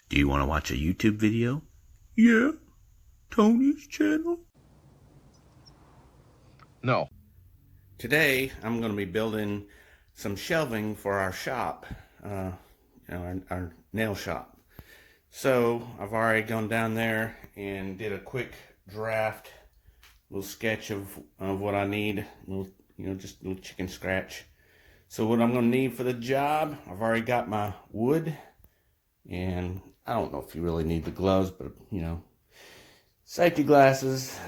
Do you want to watch a YouTube video? Yeah, Tony's channel. No. Today, I'm going to be building some shelving for our shop, our nail shop. So, I've already gone down there and did a quick draft, little sketch of what I need, just a little chicken scratch. So what I'm going to need for the job, I've already got my wood, and I don't know if you really need the gloves, but, safety glasses,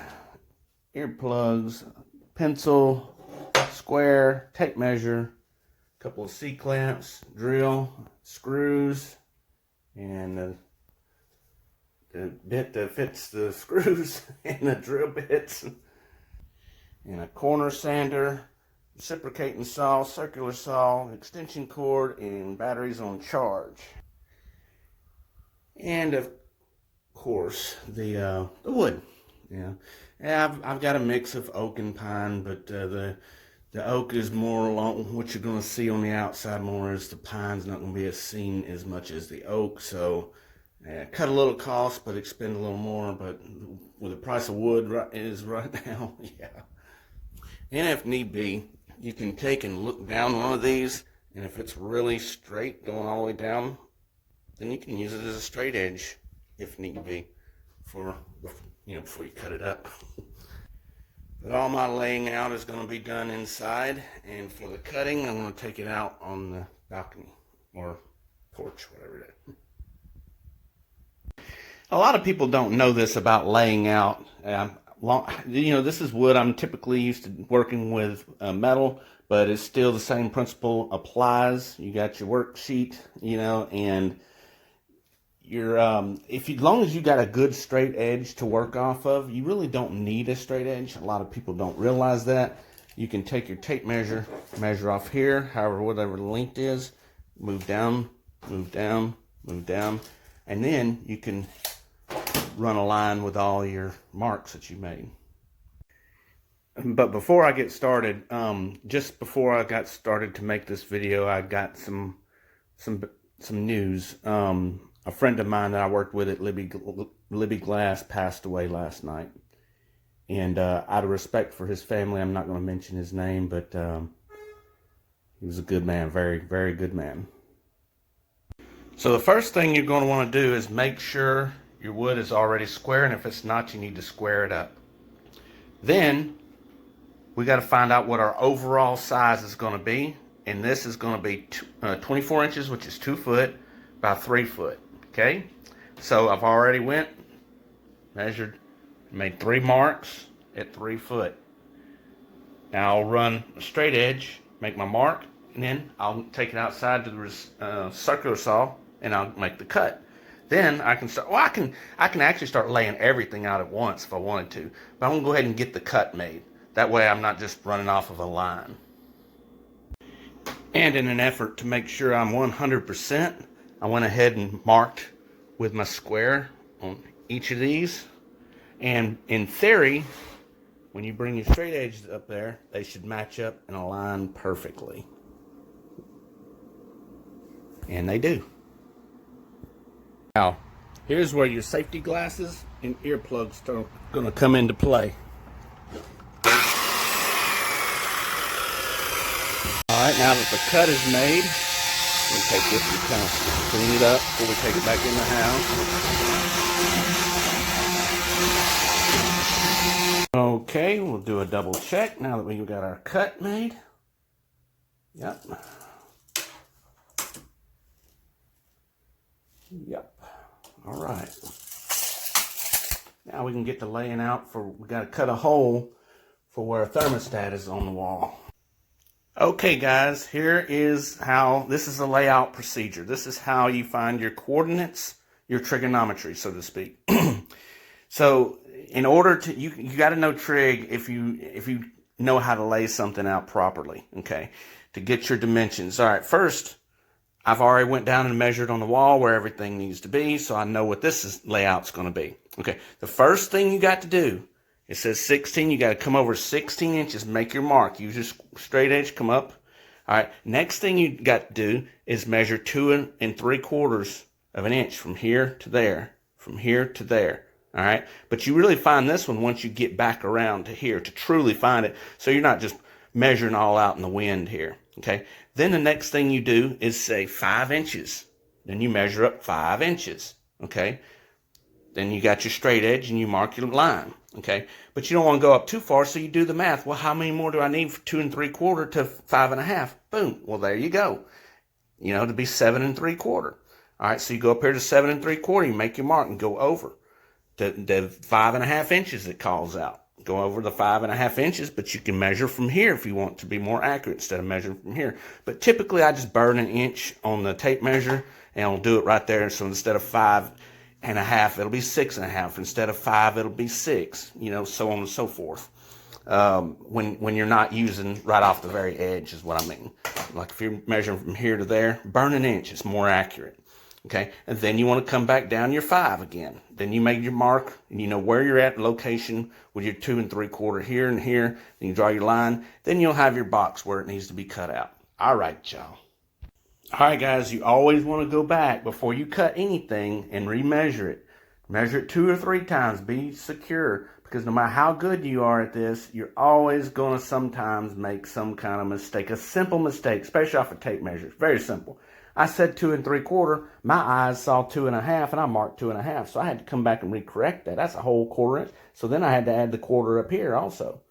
earplugs, pencil, square, tape measure, a couple of C-clamps, drill, screws, and the bit that fits the screws and the drill bits, and a corner sander, reciprocating saw, circular saw, extension cord, and batteries on charge. And of course, the wood. Yeah, I've got a mix of oak and pine, but the oak is more along what you're going to see on the outside more, as the pine's not going to be as seen as much as the oak. So cut a little cost, but expend a little more. But with the price of wood is right now, yeah. And if need be, you can take and look down one of these, and if it's really straight going all the way down, then you can use it as a straight edge if need be before you cut it up. But all my laying out is going to be done inside, and for the cutting, I'm going to take it out on the balcony or porch, whatever it is. A lot of people don't know this about laying out. This is wood. I'm typically used to working with metal, but it's still the same principle applies. You got your worksheet, and you're as long as you got a good straight edge to work off of, you really don't need a straight edge. A lot of people don't realize that. You can take your tape measure off here, whatever the length is, move down, move down, move down, and then you can run a line with all your marks that you made. But before I get started, just before I got started to make this video, I got some news. A friend of mine that I worked with at Libby Glass passed away last night. And out of respect for his family, I'm not going to mention his name, but he was a good man, very, very good man. So the first thing you're going to want to do is make sure your wood is already square, and if it's not, you need to square it up. Then we got to find out what our overall size is going to be, and this is going to be 24 inches, which is 2 foot by 3 foot. Okay, so I've already measured, made 3 marks at 3 foot. Now I'll run a straight edge, make my mark, and then I'll take it outside to the circular saw, and I'll make the cut. Then I can start. Well, I can actually start laying everything out at once if I wanted to, but I'm gonna go ahead and get the cut made. That way, I'm not just running off of a line. And in an effort to make sure I'm 100%, I went ahead and marked with my square on each of these. And in theory, when you bring your straight edges up there, they should match up and align perfectly. And they do. Now, here's where your safety glasses and earplugs are going to come into play. Alright, now that the cut is made, we take this and kind of clean it up before we take it back in the house. Okay, we'll do a double check now that we've got our cut made. Yep. Alright. Now we can get the laying out we got to cut a hole for where a thermostat is on the wall. Okay guys, this is the layout procedure. This is how you find your coordinates, your trigonometry, so to speak. So in order to, you got to know trig if you know how to lay something out properly, okay, to get your dimensions. All right, first, I've already went down and measured on the wall where everything needs to be, so I know what layout's going to be. Okay, the first thing you got to do, it says 16, you got to come over 16 inches, make your mark. Use your straight edge, come up. All right, next thing you got to do is measure 2 3/4 of an inch from here to there, from here to there. All right. But you really find this one once you get back around to here to truly find it. So you're not just measuring all out in the wind here. Okay. Then the next thing you do is say 5 inches. Then you measure up 5 inches. Okay. Then you got your straight edge and you mark your line. Okay. But you don't want to go up too far. So you do the math. Well, how many more do I need from 2 3/4 to 5 1/2? Boom. Well, there you go. You know, to be 7 3/4. All right. So you go up here to 7 3/4. You make your mark and go over the 5 1/2 inches it calls out. Go over the 5 1/2 inches, but you can measure from here if you want to be more accurate instead of measuring from here. But typically I just burn an inch on the tape measure and I'll do it right there. So instead of 5 1/2, it'll be 6 1/2. Instead of 5, it'll be 6, you know, so on and so forth. When you're not using right off the very edge is what I mean. Like if you're measuring from here to there, burn an inch, it's more accurate. Okay, and then you want to come back down your 5 again. Then you make your mark, and you know where you're at, location with your 2 3/4 here and here. Then you draw your line. Then you'll have your box where it needs to be cut out. All right, y'all. All right, guys, you always want to go back before you cut anything and remeasure it. Measure it 2 or 3 times. Be secure, because no matter how good you are at this, you're always going to sometimes make some kind of mistake. A simple mistake, especially off a tape measure. It's very simple. I said 2 3/4. My eyes saw 2 1/2, and I marked 2 1/2. So I had to come back and recorrect that. That's a whole 1/4 inch. So then I had to add the 1/4 up here also.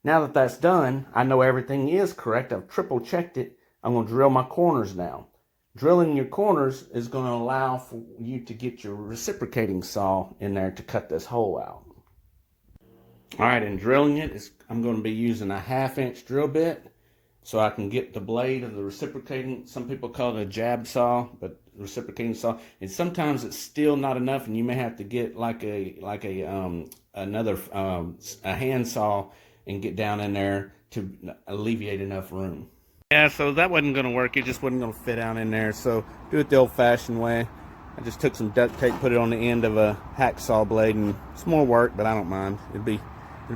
Now that that's done, I know everything is correct. I've triple checked it. I'm going to drill my corners now. Drilling your corners is going to allow for you to get your reciprocating saw in there to cut this hole out. All right, in drilling it, I'm going to be using a 1/2 inch drill bit, so I can get the blade of the reciprocating. Some people call it a jab saw, but reciprocating saw. And sometimes it's still not enough, and you may have to get another hand saw and get down in there to alleviate enough room. Yeah, so that wasn't going to work. It just wasn't going to fit down in there. So do it the old-fashioned way. I just took some duct tape, put it on the end of a hacksaw blade, and it's more work, but I don't mind. It'll be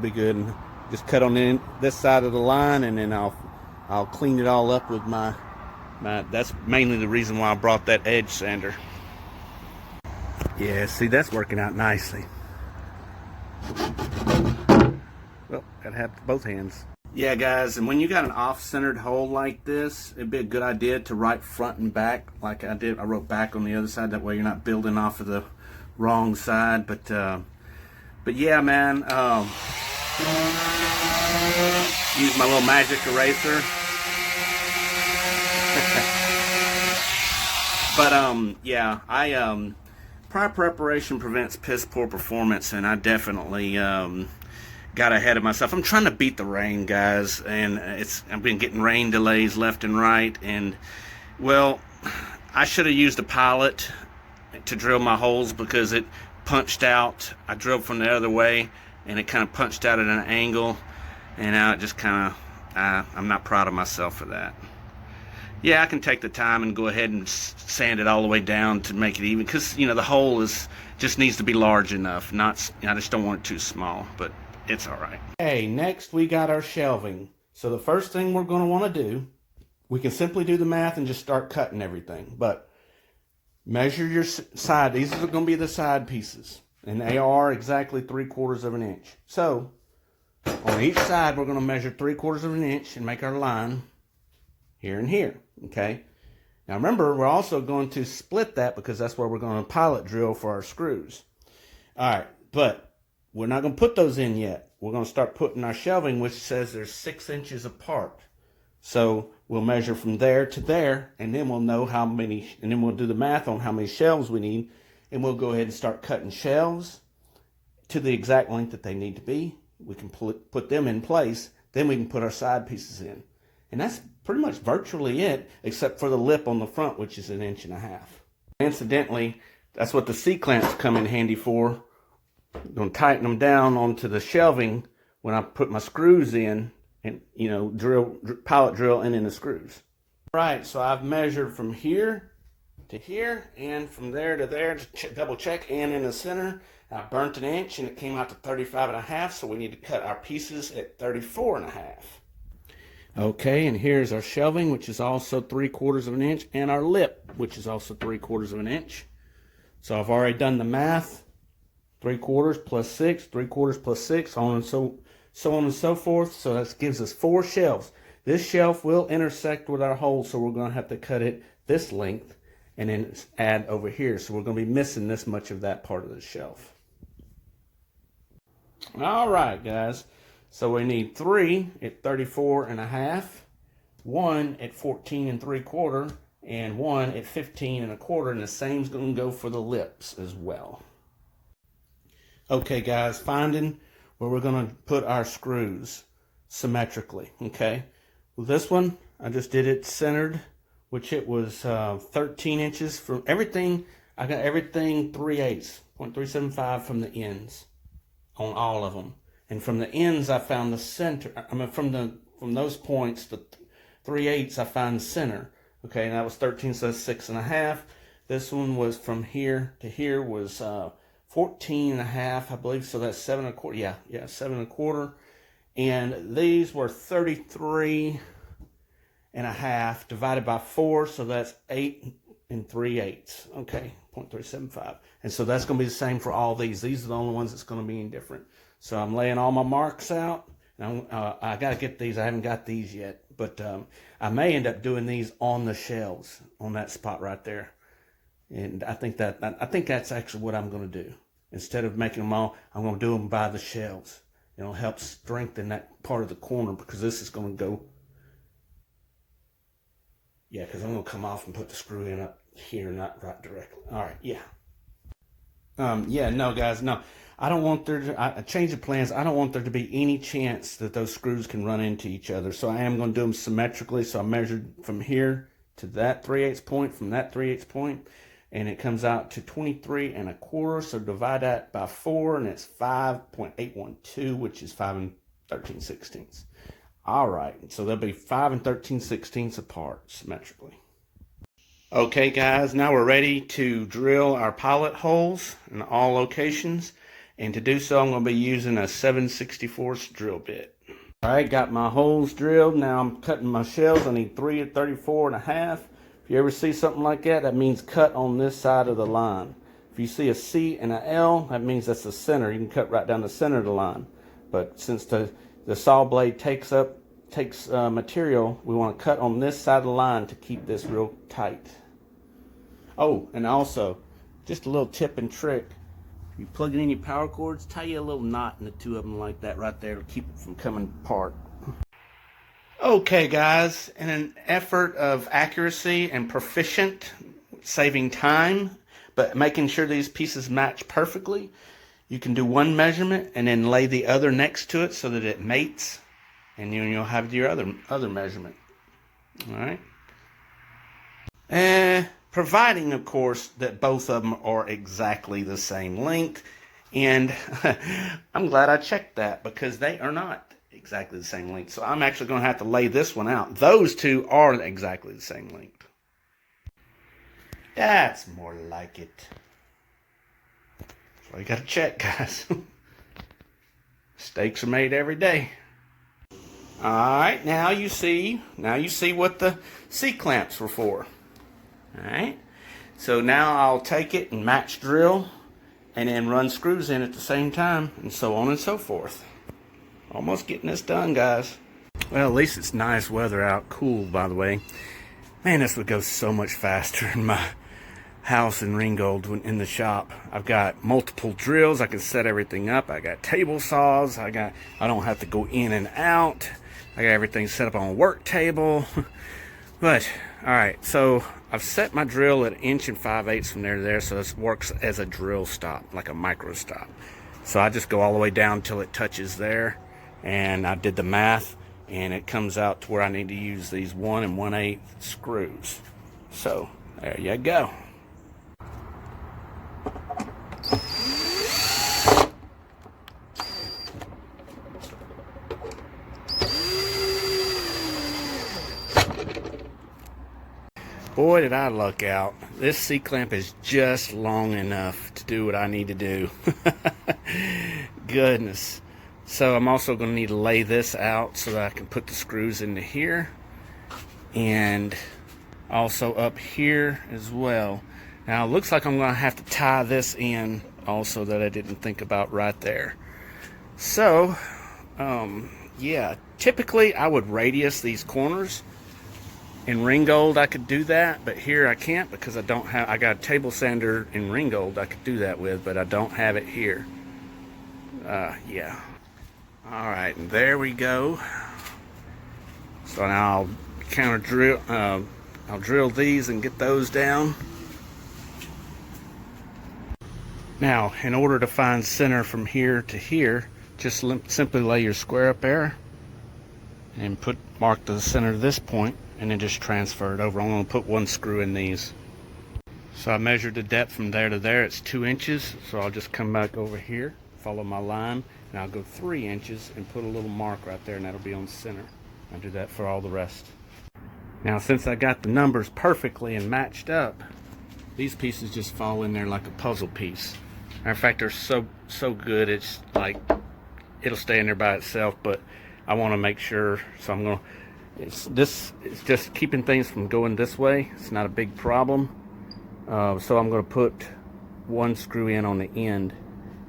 good. And just cut on this side of the line, and then I'll clean it all up with my that's mainly the reason why I brought that edge sander. Yeah, see, that's working out nicely. Well, gotta have both hands. Yeah, guys, and when you got an off-centered hole like this, it'd be a good idea to write front and back like I did. I wrote back on the other side. That way you're not building off of the wrong side. But yeah, man, use my little magic eraser. But yeah, prior preparation prevents piss poor performance, and I definitely got ahead of myself. I'm trying to beat the rain, guys, and I've been getting rain delays left and right, and well, I should have used a pilot to drill my holes because it punched out. I drilled from the other way, and it kind of punched out at an angle, and now it just kind of, I'm not proud of myself for that. Yeah, I can take the time and go ahead and sand it all the way down to make it even, because you know the hole just needs to be large enough. I just don't want it too small, but it's all right. Okay, next we got our shelving. So the first thing we're going to want to do, we can simply do the math and just start cutting everything. But measure your side. These are going to be the side pieces, and they are exactly 3/4 of an inch. So on each side, we're going to measure 3/4 of an inch and make our line here and here. Okay. Now remember, we're also going to split that because that's where we're going to pilot drill for our screws. All right, but we're not going to put those in yet. We're going to start putting our shelving, which says they're 6 inches apart. So we'll measure from there to there, and then we'll know how many, and then we'll do the math on how many shelves we need, and we'll go ahead and start cutting shelves to the exact length that they need to be. We can put them in place, then we can put our side pieces in. And that's pretty much virtually it, except for the lip on the front, which is 1.5 inches. Incidentally, that's what the C-clamps come in handy for. I'm going to tighten them down onto the shelving when I put my screws in, and you know, pilot drill and in the screws. Right, so I've measured from here to here and from there to there to double check, and in the center I burnt 1 inch and it came out to 35.5, so we need to cut our pieces at 34.5. Okay, and here's our shelving, which is also 3/4 of an inch, and our lip, which is also 3/4 of an inch. So I've already done the math. 3/4 plus 6, 3/4 plus 6, so on and so forth. So that gives us 4 shelves. This shelf will intersect with our hole, so we're going to have to cut it this length and then add over here. So we're going to be missing this much of that part of the shelf. All right, guys. So we need 3 at 34.5, 1 at 14 3/4, and 1 at 15 1/4, and the same's going to go for the lips as well. Okay, guys, finding where we're going to put our screws symmetrically. Okay, well, this one I just did it centered, which it was 13 inches from everything. I got everything 3/8, 0.375 from the ends on all of them, and from the ends I found the center. I mean, from those points, the 3/8 I found the center. Okay, and that was 13, so that's 6.5. This one was from here to here was 14.5, I believe, so that's 7 1/4. Yeah, 7 1/4. And these were 33.5 divided by 4, so that's 8 3/8. Okay, 0.375. And so that's going to be the same for all these. These are the only ones that's going to be indifferent. So I'm laying all my marks out. And I got to get these. I haven't got these yet, but I may end up doing these on the shelves on that spot right there. And I think that's actually what I'm going to do. Instead of making them all, I'm going to do them by the shelves. It'll help strengthen that part of the corner, because this is going to go. Yeah, because I'm going to come off and put the screw in up here, not right directly. All right, yeah. Yeah, no, guys, no. I don't want there to, I changed the plans. I don't want there to be any chance that those screws can run into each other. So I am going to do them symmetrically. So I measured from here to that 3/8 point, from that 3/8 point, and it comes out to 23 1/4. So divide that by 4, and it's 5.812, which is 5 13/16. All right, so they'll be 5 13/16 apart symmetrically. Okay, guys, now we're ready to drill our pilot holes in all locations. And to do so, I'm going to be using a 7/64 drill bit. All right, got my holes drilled. Now I'm cutting my shells. I need 3 at 34.5. If you ever see something like that, that means cut on this side of the line. If you see a C and a L, that means that's the center. You can cut right down the center of the line. But since the saw blade takes material, we want to cut on this side of the line to keep this real tight. Oh, and also, just a little tip and trick. If you plug it in your power cords, tie you a little knot in the two of them like that right there to keep it from coming apart. Okay, guys, in an effort of accuracy and proficient, saving time, but making sure these pieces match perfectly, you can do one measurement and then lay the other next to it so that it mates, and you'll have your other measurement. All right. Providing, of course, that both of them are exactly the same length. And I'm glad I checked that, because they are not exactly the same length. So I'm actually going to have to lay this one out. Those two are exactly the same length. That's more like it. So you got to check, guys. Mistakes are made every day. All right, now you see what the C-clamps were for. All right, so now I'll take it and match drill and then run screws in at the same time, and so on and so forth. Almost getting this done, guys. Well, at least it's nice weather out. Cool, by the way. Man, this would go so much faster in my house in Ringgold in the shop. I've got multiple drills. I can set everything up. I got table saws. I don't have to go in and out. I got everything set up on a work table. But, all right, so I've set my drill at 1 5/8 from there to there, so this works as a drill stop, like a micro stop. So I just go all the way down until it touches there, and I did the math, and it comes out to where I need to use these 1 1/8 screws. So there you go. Boy, did I luck out. This C-clamp is just long enough to do what I need to do. Goodness. So I'm also going to need to lay this out so that I can put the screws into here. And also up here as well. Now it looks like I'm going to have to tie this in also that I didn't think about right there. So, yeah, typically I would radius these corners. In Ringgold I could do that, but here I can't because I got a table sander in Ringgold I could do that with, but I don't have it here. Yeah. Alright, and there we go. So now I'll counter drill, I'll drill these and get those down. Now, in order to find center from here to here, just simply lay your square up there and mark the center of this point, and then just transfer it over. I'm going to put one screw in these. So I measured the depth from there to there. It's 2 inches. So I'll just come back over here, follow my line, and I'll go 3 inches and put a little mark right there, and that'll be on center. I'll do that for all the rest. Now, since I got the numbers perfectly and matched up, these pieces just fall in there like a puzzle piece. In fact, they're so good, it's like it'll stay in there by itself, but I want to make sure, so I'm going to, it's just keeping things from going this way. It's not a big problem. So I'm going to put one screw in on the end,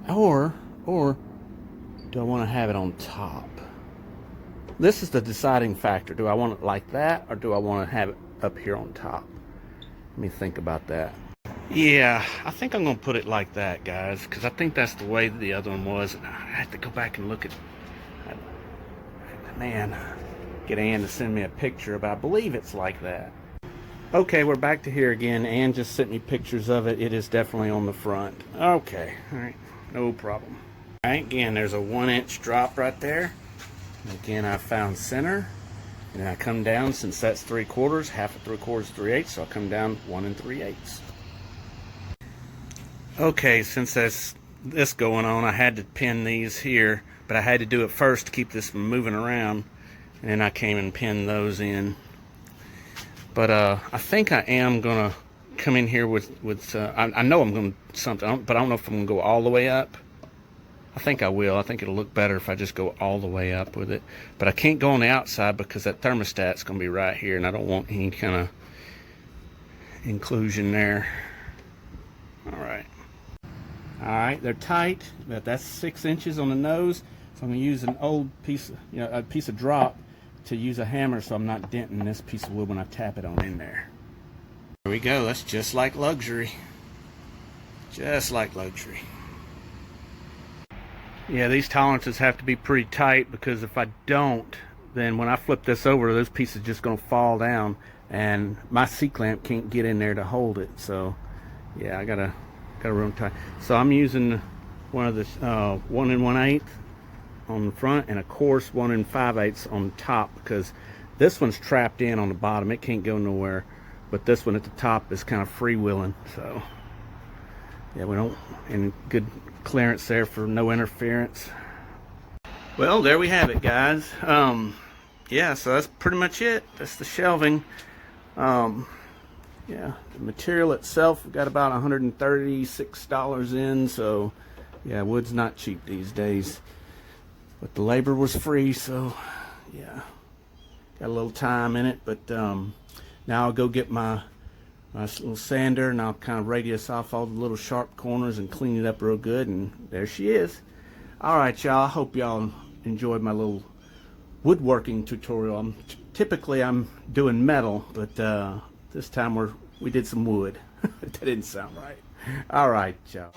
or do I want to have it on top? This is the deciding factor. Do I want it like that, or do I want to have it up here on top? Let me think about that. Yeah, I think I'm going to put it like that, guys, because I think that's the way the other one was. I have to go back and look at, man, get Ann to send me a picture, but I believe it's like that. Okay, we're back to here again. Ann just sent me pictures of it. It is definitely on the front. Okay, all right, no problem. All right, again, there's a 1 inch drop right there. Again, I found center. And then I come down, since that's 3/4, half of 3/4, 3/8, so I'll come down 1 3/8. Okay, since that's this going on, I had to pin these here, but I had to do it first to keep this from moving around, and then I came and pinned those in. But I think I am gonna come in here with I know I'm gonna do something, but I don't know if I'm gonna go all the way up. I think I will. I think it'll look better if I just go all the way up with it. But I can't go on the outside because that thermostat's going to be right here, and I don't want any kind of inclusion there. Alright. Alright, they're tight, but that's 6 inches on the nose. So I'm going to use an old piece, a piece of drop to use a hammer so I'm not denting this piece of wood when I tap it on in there. There we go. That's just like luxury. Just like luxury. Yeah, these tolerances have to be pretty tight, because if I don't, then when I flip this over, those pieces are just going to fall down, and my C-clamp can't get in there to hold it. So, yeah, I gotta room tight. So I'm using one of the 1 1/8 on the front, and of course 1 5/8 on the top, because this one's trapped in on the bottom. It can't go nowhere, but this one at the top is kind of freewheeling. So, yeah, we don't, and good clearance there for no interference. Well, there we have it, guys. Yeah, so that's pretty much it. That's the shelving. Yeah, the material itself, we got about $136 in, so yeah, wood's not cheap these days, but the labor was free, so yeah, got a little time in it. But now I'll go get my little sander, and I'll kind of radius off all the little sharp corners and clean it up real good, and there she is. Alright, y'all, I hope y'all enjoyed my little woodworking tutorial. Typically I'm doing metal, but this time we did some wood. That didn't sound right. Alright, y'all.